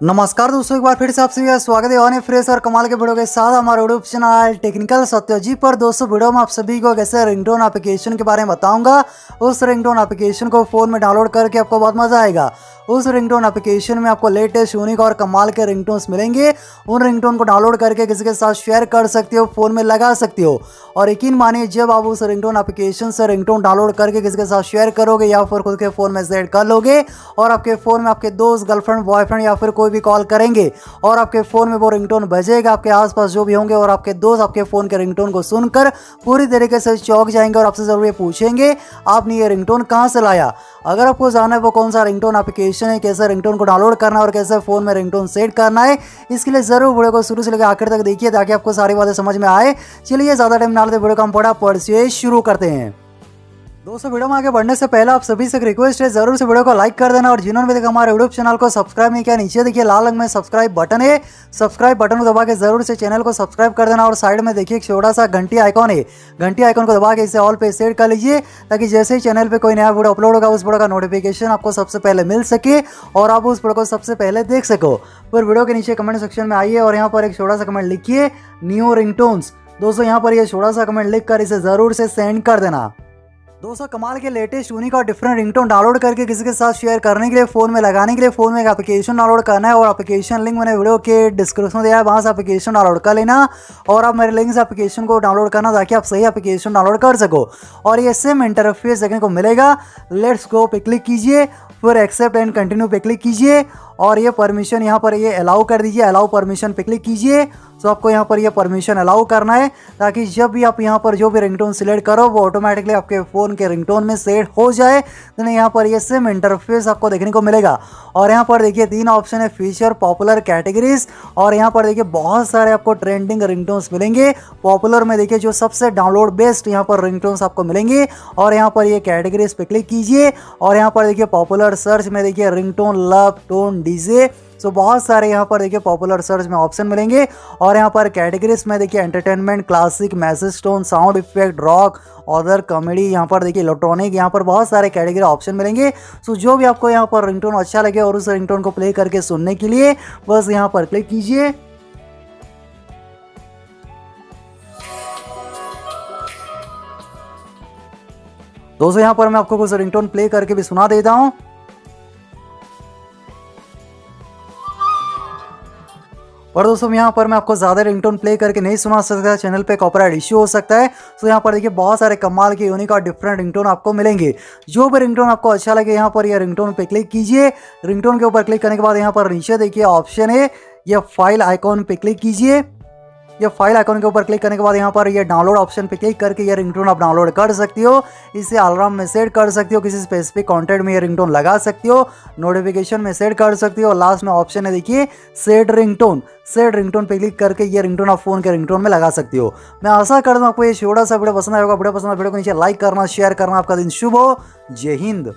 नमस्कार दोस्तों, एक बार फिर से आप सभी का स्वागत है और फ्रेश और कमाल के वीडियो के साथ हमारे यूट्यूब चैनल टेक्निकल सत्याजी पर। दोस्तों वीडियो में आप सभी को कैसे रिंगटोन एप्लीकेशन के बारे में बताऊंगा। उस रिंगटोन एप्लीकेशन को फ़ोन में डाउनलोड करके आपको बहुत मज़ा आएगा। उस रिंगटोन एप्लीकेशन में आपको लेटेस्ट यूनिक और कमाल के रिंगटोन्स मिलेंगे। उन रिंगटोन को डाउनलोड करके किसी के साथ शेयर कर सकते हो, फ़ोन में लगा सकते हो। और यकीन मानिए, जब आप उस रिंगटोन एप्लीकेशन से रिंगटोन डाउनलोड करके किसी के साथ शेयर करोगे या फिर खुद के फ़ोन में सेट कर लोगे और आपके फ़ोन में आपके दोस्त, गर्लफ्रेंड, बॉयफ्रेंड या फिर कोई भी कॉल करेंगे और आपके फ़ोन में वो रिंगटोन बजेगा, आपके आसपास जो भी होंगे और आपके दोस्त आपके फ़ोन के रिंगटोन को सुनकर पूरी तरीके से चौंक जाएंगे और आपसे ज़रूर ये पूछेंगे आपने ये रिंगटोन कहाँ से लाया। अगर आपको जानना है वो कौन सा रिंगटोन एप्लीकेशन है, कैसे रिंगटोन को डाउनलोड करना है और कैसे फ़ोन में रिंगटोन सेट करना है, इसके लिए ज़रूर वीडियो को शुरू से लेकर आखिर तक देखिए ताकि आपको सारी बातें समझ में आए। चलिए ज़्यादा टाइम ना लेते वीडियो का फटाफट से शुरू करते हैं। दोस्तों वीडियो में आगे बढ़ने से पहले आप सभी से एक रिक्वेस्ट है, जरूर से वीडियो को लाइक कर देना और जिन्होंने भी देखा हमारे यूट्यूब चैनल को सब्सक्राइब नहीं किया, नीचे देखिए लाल रंग में सब्सक्राइब बटन है, सब्सक्राइब बटन को दबा के जरूर से चैनल को सब्सक्राइब कर देना और साइड में देखिए एक छोटा सा घंटी आइकॉन है, घंटी आइकॉन को दबा के इसे ऑल पे सेट कर लीजिए ताकि जैसे ही चैनल पे कोई नया वीडियो अपलोड होगा उस वीडियो का नोटिफिकेशन आपको सबसे पहले मिल सके और आप उस वीडियो को सबसे पहले देख सको। फिर वीडियो के नीचे कमेंट सेक्शन में आइए और यहाँ पर एक छोटा सा कमेंट लिखिए न्यू रिंगटोन्स। दोस्तों यहाँ पर ये छोटा सा कमेंट लिख कर इसे जरूर से सेंड कर देना। दोस्तों कमाल के लेटेस्ट यूनिक और डिफरेंट रिंगटोन डाउनलोड करके किसी के साथ शेयर करने के लिए, फ़ोन में लगाने के लिए फ़ोन में एक एप्लीकेशन डाउनलोड करना है और एप्लीकेशन लिंक मैंने वीडियो के डिस्क्रिप्शन में दिया है, वहाँ से एप्लीकेशन डाउनलोड कर लेना और आप मेरे लिंक से एप्लीकेशन को डाउनलोड करना ताकि आप सही एप्लीकेशन डाउनलोड कर सको। और ये सेम इंटरफेस देखने को मिलेगा। लेट्स गो पे क्लिक कीजिए, फिर एक्सेप्ट एंड कंटिन्यू पे क्लिक कीजिए और ये परमिशन यहाँ पर ये अलाउ कर दीजिए। अलाउ परमिशन पे क्लिक कीजिए। तो आपको यहाँ पर ये परमिशन अलाउ करना है ताकि जब भी आप यहाँ पर जो भी रिंगटोन सिलेक्ट करो वो ऑटोमेटिकली आपके फ़ोन के रिंगटोन में सेट हो जाए। तो यहाँ पर ये सेम इंटरफेस आपको देखने को मिलेगा और यहाँ पर देखिए 3 ऑप्शन है, फीचर, पॉपुलर, कैटेगरीज। और यहाँ पर देखिए बहुत सारे आपको ट्रेंडिंग रिंगटोन्स मिलेंगे। पॉपुलर में देखिए जो सबसे डाउनलोड बेस्ट यहाँ पर रिंगटोन्स आपको मिलेंगे और यहाँ पर ये कैटेगरीज पे क्लिक कीजिए और यहाँ पर देखिए पॉपुलर सर्च में देखिए रिंगटोन, लव, टोन, डीजे। सो बहुत सारे यहाँ पर देखिए पॉपुलर सर्च में ऑप्शन मिलेंगे और यहाँ पर कैटेगरीज में देखिए entertainment, classic, message tone, sound effect, rock, other, comedy, यहाँ पर देखिए इलेक्ट्रॉनिक, यहाँ पर बहुत सारे कैटेगरी ऑप्शन मिलेंगे। सो जो भी आपको यहाँ पर रिंगटोन अच्छा लगे और उस रिंगटोन को प्ले करके सुनने के लिए बस यहाँ पर क्लिक कीजिए। दोस्तों यहाँ पर मैं आपको कुछ रिंगटोन प्ले करके भी सुना देता हूँ। और दोस्तों यहाँ पर मैं आपको ज़्यादा रिंगटोन प्ले करके नहीं सुना सकता, चैनल पे कॉपीराइट इश्यू हो सकता है। तो यहाँ पर देखिए बहुत सारे कमाल के यूनिक और डिफरेंट रिंगटोन आपको मिलेंगे। जो भी रिंगटोन आपको अच्छा लगे यहाँ पर ये रिंगटोन पे क्लिक कीजिए। रिंगटोन के ऊपर क्लिक करने के बाद यहाँ पर नीचे देखिए ऑप्शन है, ये फाइल आइकॉन पे क्लिक कीजिए। ये फाइल आइकॉन के ऊपर क्लिक करने के बाद यहाँ पर ये डाउनलोड ऑप्शन पे क्लिक करके ये रिंगटोन आप डाउनलोड कर सकती हो। इसे अलार्म में सेट कर सकती हो, किसी स्पेसिफिक कंटेंट में ये रिंगटोन लगा सकती हो, नोटिफिकेशन में सेट कर सकती हो और लास्ट में ऑप्शन है देखिए सेट रिंगटोन। सेट रिंगटोन पे क्लिक करके ये रिंगटोन आप फोन के रिंगटोन में लगा सकती हो। मैं आशा करता हूँ आपको ये छोटा सा वीडियो पसंद आएगा। वीडियो पसंद है वीडियो को नीचे लाइक करना, शेयर करना। आपका दिन शुभ हो। जय हिंद।